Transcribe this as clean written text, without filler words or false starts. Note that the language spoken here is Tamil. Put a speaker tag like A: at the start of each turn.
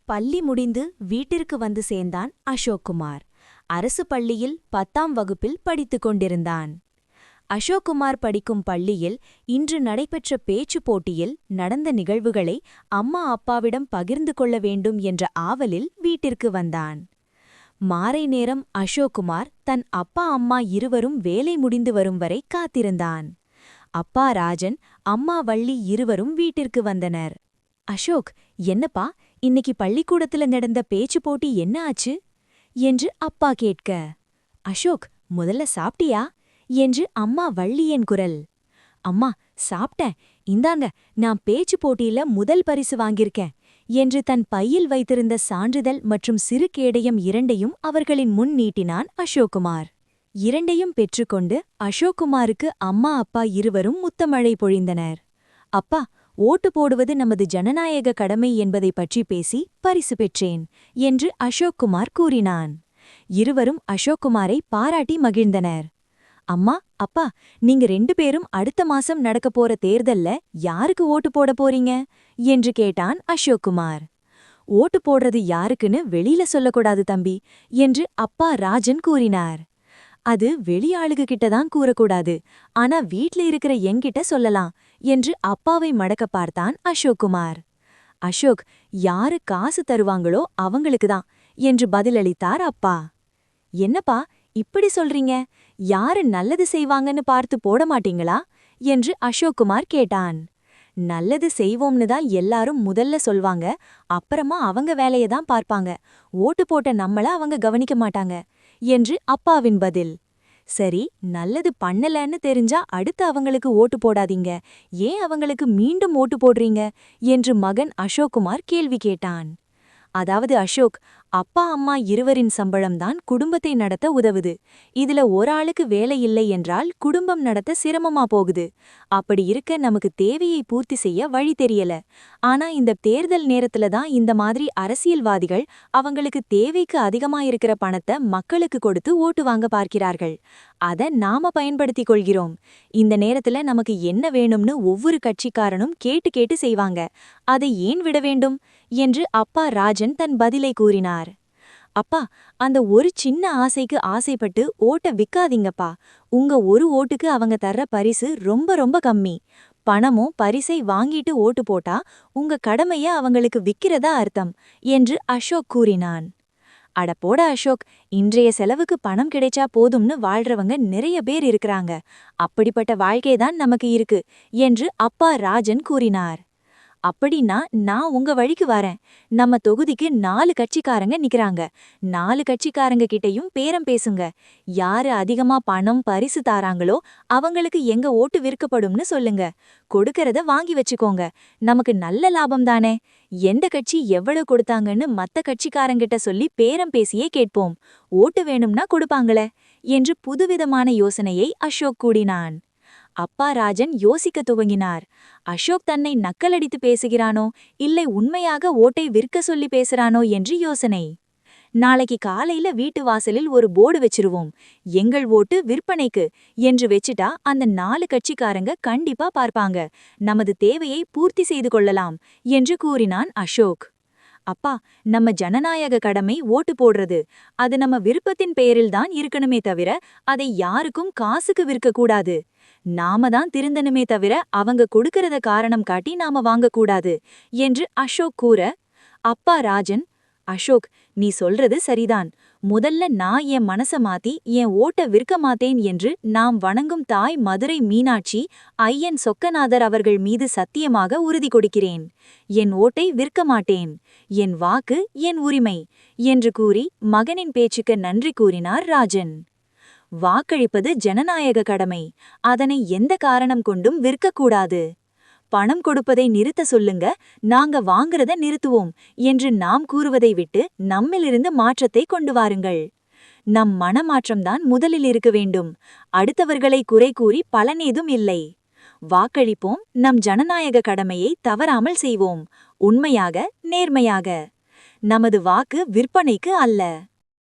A: பள்ளி முடிந்து வீட்டிற்கு வந்து சேர்ந்தான் அசோக்குமார். அரசு பள்ளியில் 10ஆம் வகுப்பில் படித்துக் கொண்டிருந்தான். அசோக்குமார் படிக்கும் பள்ளியில் இன்று நடைபெற்ற பேச்சுப் போட்டியில் நடந்த நிகழ்வுகளை அம்மா அப்பாவிடம் பகிர்ந்து கொள்ள வேண்டும் என்ற ஆவலில் வீட்டிற்கு வந்தான். மாலை நேரம் அசோக்குமார் தன் அப்பா அம்மா இருவரும் வேலை முடிந்து வரும் வரை காத்திருந்தான். அப்பா ராஜன், அம்மா வள்ளி இருவரும் வீட்டிற்கு வந்தனர். அசோக், என்னப்பா, இன்னைக்கு பள்ளிக்கூடத்துல நடந்த பேச்சுப் போட்டி என்ன ஆச்சு என்று அப்பா கேட்க, அசோக், முதல்ல சாப்பிட்டியா என்று அம்மா வள்ளியின் குரல். அம்மா, சாப்பிட்டேன், இந்தாங்க, நான் பேச்சுப் போட்டியில முதல் பரிசு வாங்கியிருக்கேன் என்று தன் பையில் வைத்திருந்த சான்றிதழ் மற்றும் சிறு கேடயம் இரண்டையும் அவர்களின் முன் நீட்டினான் அசோக்குமார். இரண்டையும் பெற்றுக்கொண்டு அசோக்குமாருக்கு அம்மா அப்பா இருவரும் முத்தமழை பொழிந்தனர். அப்பா, ஓட்டு போடுவது நமது ஜனநாயக கடமை என்பதை பற்றி பேசி பரிசு பெற்றேன் என்று அசோக்குமார் கூறினான். இருவரும் அசோக்குமாரை பாராட்டி மகிழ்ந்தனர். அம்மா, அப்பா, நீங்க 2 பேரும் அடுத்த மாசம் நடக்கப் போற தேர்தல்ல யாருக்கு ஓட்டு போட போறீங்க என்று கேட்டான் அசோக்குமார். ஓட்டு போடுறது யாருக்குன்னு வெளியில சொல்லக்கூடாது தம்பி என்று அப்பா ராஜன் கூறினார். அது வெளியாளுக கிட்டதான் கூறக்கூடாது, ஆனா வீட்ல இருக்கிற என்கிட்ட சொல்லலாம் என்று அப்பாவை மடக்க பார்த்தான் அசோக்குமார். அசோக், யாரு காசு தருவாங்களோ அவங்களுக்குதான் என்று பதிலளித்தார் அப்பா. என்னப்பா இப்படி சொல்றீங்க, யாரு நல்லது செய்வாங்கன்னு பார்த்து போட மாட்டீங்களா என்று அசோக்குமார் கேட்டான். நல்லது செய்வோம்னு தான் எல்லாரும் முதல்ல சொல்வாங்க, அப்புறமா அவங்க வேலையதான் பார்ப்பாங்க. ஓட்டு போட்ட நம்மள அவங்க கவனிக்க மாட்டாங்க என்று அப்பாவின் பதில். சரி, நல்லது பண்ணலன்னு தெரிஞ்சா அடுத்து அவங்களுக்கு ஓட்டு போடாதீங்க, ஏன் அவங்களுக்கு மீண்டும் ஓட்டு போடுறீங்க என்று மகன் அசோக்குமார் கேள்வி கேட்டான். அதாவது அசோக், அப்பா அம்மா இருவரின் சம்பளம்தான் குடும்பத்தை நடத்த உதவுது. இதுல ஒரு ஆளுக்கு வேலை இல்லை என்றால் குடும்பம் நடத்த சிரமமா போகுது. அப்படி இருக்க நமக்கு தேவையை பூர்த்தி செய்ய வழி தெரியல. ஆனா இந்த தேர்தல் நேரத்துல தான் இந்த மாதிரி அரசியல்வாதிகள் அவங்களுக்கு தேவைக்கு அதிகமா இருக்கிற பணத்தை மக்களுக்கு கொடுத்து ஓட்டு வாங்க பார்க்கிறார்கள். அத நாம பயன்படுத்திக் கொள்கிறோம். இந்த நேரத்துல நமக்கு என்ன வேணும்னு ஒவ்வொரு கட்சிக்காரனும் கேட்டு கேட்டு செய்வாங்க. அதை ஏன் விட வேண்டும் என்று அப்பா ராஜன் தன் பதிலை கூறினார். அப்பா, அந்த ஒரு சின்ன ஆசைக்கு ஆசைப்பட்டு ஓட்ட விக்காதீங்கப்பா. உங்க ஒரு ஓட்டுக்கு அவங்க தர்ற பரிசு ரொம்ப ரொம்ப கம்மி. பணமும் பரிசை வாங்கிட்டு ஓட்டு போட்டா உங்க கடமைய அவங்களுக்கு விக்கிறதா அர்த்தம் என்று அசோக் கூறினான். அடப்போட அசோக், இன்றைய செலவுக்கு பணம் கிடைச்சா போதும்னு வாழ்றவங்க நிறைய பேர் இருக்கிறாங்க. அப்படிப்பட்ட வாழ்க்கைதான் நமக்கு இருக்கு என்று அப்பா ராஜன் கூறினார். அப்படின்னா நான் உங்க வழிக்கு வரேன். நம்ம தொகுதிக்கு 4 கட்சிக்காரங்க நிக்கறாங்க. 4 கட்சிக்காரங்க கிட்டையும் பேரம் பேசுங்க. யாரு அதிகமா பணம் பரிசு தாராங்களோ அவங்களுக்கு எங்க ஓட்டு விற்கப்படும்னு சொல்லுங்க. கொடுக்கறத வாங்கி வச்சுக்கோங்க. நமக்கு நல்ல லாபம் தானே. எந்த கட்சி எவ்வளவு கொடுத்தாங்கன்னு மத்த கட்சிக்காரங்கிட்ட சொல்லி பேரம் பேசியே கேட்போம். ஓட்டு வேணும்னா கொடுப்பாங்களே என்று புதுவிதமான யோசனையை அசோக் கூடினான். அப்பா ராஜன் யோசிக்க துவங்கினார். அசோக் தன்னை நக்கலடித்து பேசுகிறானோ இல்லை உண்மையாக ஓட்டை விற்க சொல்லி பேசுறானோ என்று யோசனை. நாளைக்கு காலையில வீட்டு வாசலில் ஒரு போர்டு வச்சிருவோம், எங்கள் ஓட்டு விற்பனைக்கு என்று வச்சிட்டா அந்த 4 கட்சிக்காரங்க கண்டிப்பா பார்ப்பாங்க. நமது தேவையை பூர்த்தி செய்து கொள்ளலாம் என்று கூறினான் அசோக். அப்பா, நம்ம ஜனநாயக கடமை ஓட்டு போடுறது. அது நம்ம விருப்பத்தின் பெயரில்தான் இருக்கணுமே தவிர அதை யாருக்கும் காசுக்கு விற்க கூடாது. நாம தான் திருந்தனுமே தவிர அவங்க கொடுக்கறத காரணம் காட்டி நாம வாங்கக்கூடாது என்று அசோக் கூற, அப்பா ராஜன், அசோக், நீ சொல்றது சரிதான். முதல்ல நான் என் மனச மாத்தி என் ஓட்ட விற்க மாட்டேன் என்று நாம் வணங்கும் தாய் மதுரை மீனாட்சி ஐயன் சொக்கநாதர் அவர்கள் மீது சத்தியமாக உறுதி கொடுக்கிறேன். என் ஓட்டை விற்க மாட்டேன். என் வாக்கு என் உரிமை என்று கூறி மகனின் பேச்சுக்கு நன்றி கூறினார் ராஜன். வாக்களிப்பது ஜனநாயக கடமை. அதனை எந்த காரணம் கொண்டும் விற்கக்கூடாது. பணம் கொடுப்பதை நிறுத்த சொல்லுங்க, நாங்க வாங்குறத நிறுத்துவோம் என்று நாம் கூறுவதை விட்டு நம்மிலிருந்து மாற்றத்தை கொண்டு வாருங்கள். நம் மனமாற்றம்தான் முதலில் இருக்க வேண்டும். அடுத்தவர்களை குறை கூறி பலனேதும் இல்லை. வாக்களிப்போம், நம் ஜனநாயக கடமையை தவறாமல் செய்வோம். உண்மையாக, நேர்மையாக. நமது வாக்கு விற்பனைக்கு அல்ல.